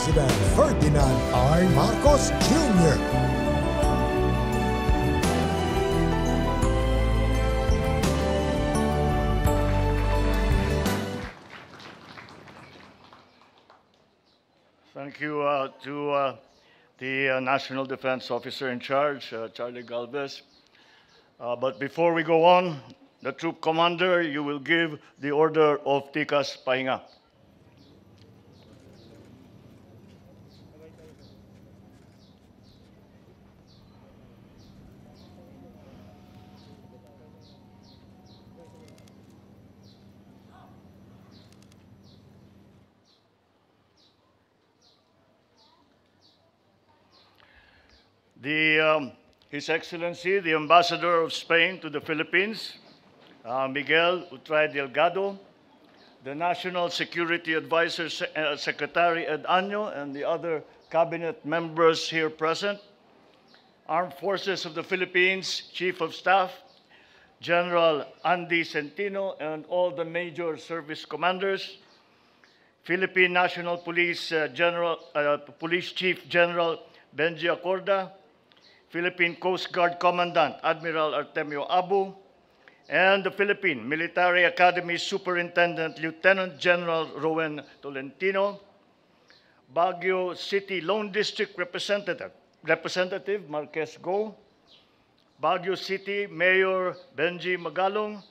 President Ferdinand R. Marcos Jr. Thank you to the National Defense Officer in charge, Charlie Galvez. But before we go on, the troop commander, you will give the order of Tikas Pahinga. His Excellency, the Ambassador of Spain to the Philippines, Miguel Utray Delgado, the National Security Advisor, Secretary Ed Año, and the other cabinet members here present, Armed Forces of the Philippines, Chief of Staff, General Andy Centino, and all the major service commanders, Philippine National Police Police Chief General Benji Acorda, Philippine Coast Guard Commandant Admiral Artemio Abu, and the Philippine Military Academy Superintendent Lieutenant General Rowen Tolentino, Baguio City Lone District Representative Marquez Go, Baguio City Mayor Benji Magalong,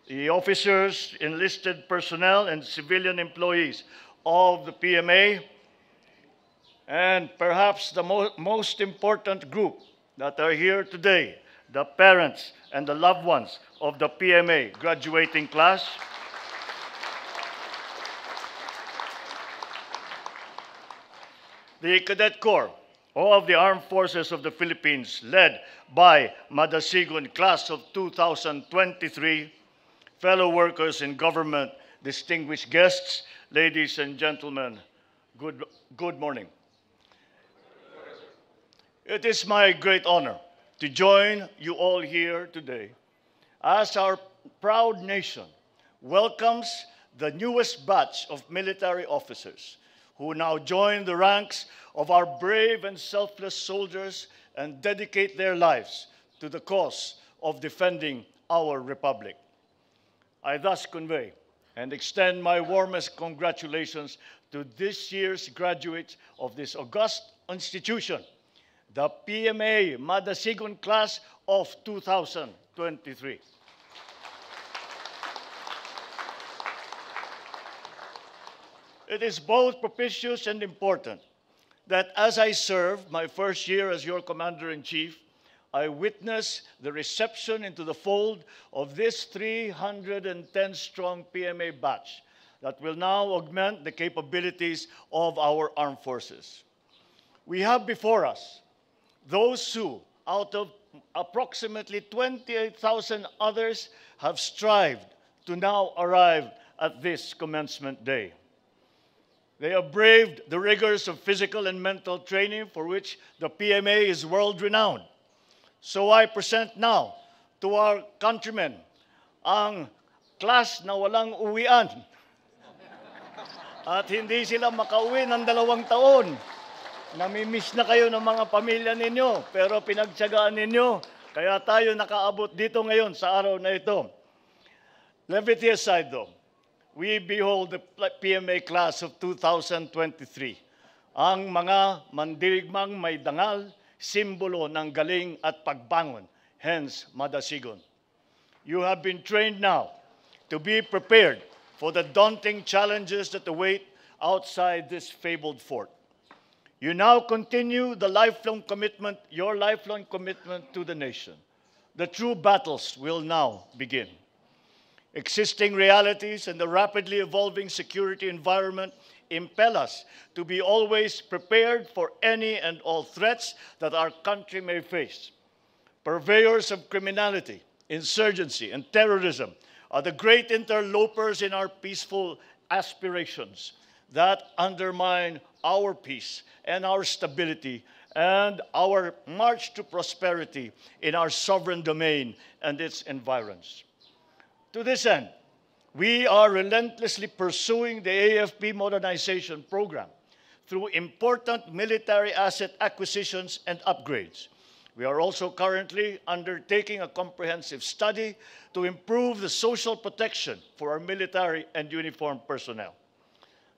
the officers, enlisted personnel, and civilian employees of the PMA, and perhaps the most important group that are here today, the parents and the loved ones of the PMA graduating class. The Cadet Corps of the Armed Forces of the Philippines, led by Madasigon Class of 2023, fellow workers in government, distinguished guests, ladies and gentlemen, good morning. It is my great honor to join you all here today as our proud nation welcomes the newest batch of military officers who now join the ranks of our brave and selfless soldiers and dedicate their lives to the cause of defending our republic. I thus convey and extend my warmest congratulations to this year's graduates of this august institution, the PMA Madasigon Class of 2023. It is both propitious and important that as I serve my first year as your Commander-in-Chief, I witness the reception into the fold of this 310-strong PMA batch that will now augment the capabilities of our armed forces. We have before us those who, out of approximately 28,000 others, have strived to now arrive at this commencement day. They have braved the rigors of physical and mental training for which the PMA is world-renowned. So I present now to our countrymen ang class na walang uwian. At hindi sila makauwi ng 2 taon. Namimiss na kayo ng mga pamilya ninyo, pero pinagtiyagaan ninyo, kaya tayo nakaabot dito ngayon sa araw na ito. Levity aside though, we behold the PMA class of 2023, ang mga Mandirigmang may Dangal, simbolo ng galing at pagbangon, hence Madasigon. You have been trained now to be prepared for the daunting challenges that await outside this fabled fort. You now continue the lifelong commitment, your lifelong commitment to the nation. The true battles will now begin. Existing realities and the rapidly evolving security environment impel us to be always prepared for any and all threats that our country may face. Purveyors of criminality, insurgency, and terrorism are the great interlopers in our peaceful aspirations that undermine our peace and our stability and our march to prosperity in our sovereign domain and its environs. To this end, we are relentlessly pursuing the AFP modernization program, through important military asset acquisitions and upgrades. We are also currently undertaking a comprehensive study to improve the social protection for our military and uniformed personnel.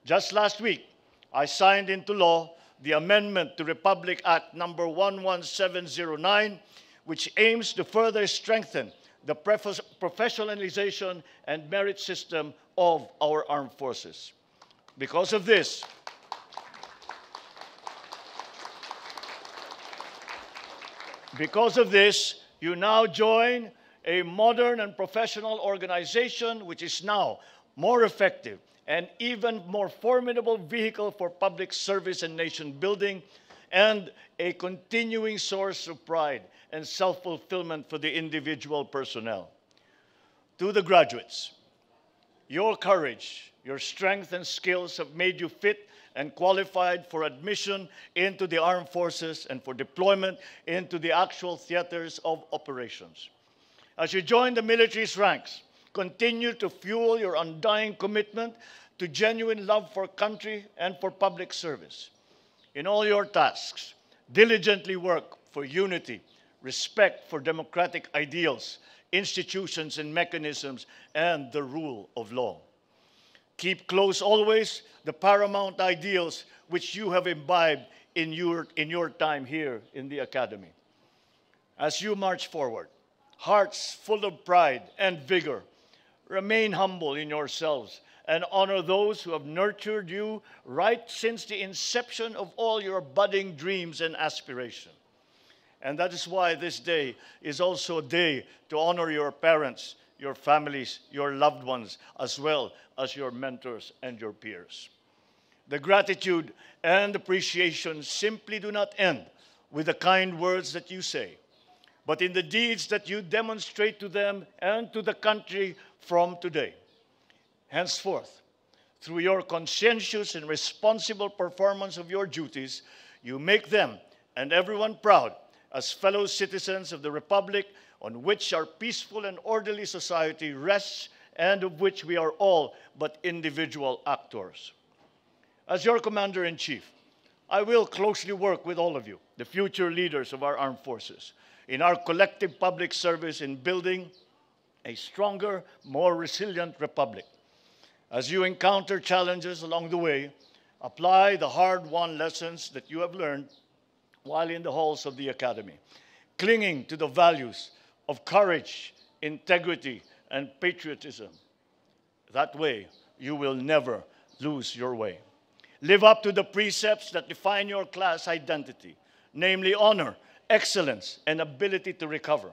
Just last week, I signed into law the amendment to Republic Act number 11709, which aims to further strengthen the professionalization and merit system of our armed forces. Because of this, you now join a modern and professional organization which is now more effective and even more formidable vehicle for public service and nation building, and a continuing source of pride and self-fulfillment for the individual personnel. To the graduates, your courage, your strength and skills have made you fit and qualified for admission into the armed forces and for deployment into the actual theaters of operations. As you join the military's ranks, continue to fuel your undying commitment to genuine love for country and for public service. In all your tasks, diligently work for unity, respect for democratic ideals, institutions and mechanisms, and the rule of law. Keep close always the paramount ideals which you have imbibed in your time here in the Academy. As you march forward, hearts full of pride and vigor, remain humble in yourselves and honor those who have nurtured you right since the inception of all your budding dreams and aspirations. And that is why this day is also a day to honor your parents, your families, your loved ones, as well as your mentors and your peers. The gratitude and appreciation simply do not end with the kind words that you say, but in the deeds that you demonstrate to them and to the country from today. Henceforth, through your conscientious and responsible performance of your duties, you make them and everyone proud as fellow citizens of the Republic on which our peaceful and orderly society rests and of which we are all but individual actors. As your Commander-in-Chief, I will closely work with all of you, the future leaders of our armed forces, in our collective public service in building a stronger, more resilient republic. As you encounter challenges along the way, apply the hard-won lessons that you have learned while in the halls of the Academy, clinging to the values of courage, integrity, and patriotism. That way, you will never lose your way. Live up to the precepts that define your class identity, namely honor, excellence, and ability to recover,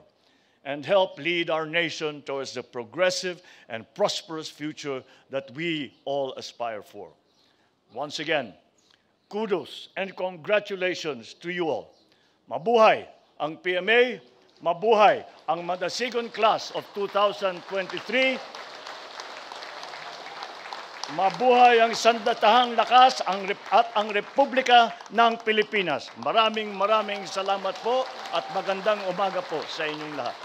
and help lead our nation towards the progressive and prosperous future that we all aspire for. Once again, kudos and congratulations to you all. Mabuhay ang PMA, mabuhay ang Madasigon Class of 2023. Mabuhay ang sandatahang lakas at ang Republika ng Pilipinas. Maraming salamat po at magandang umaga po sa inyong lahat.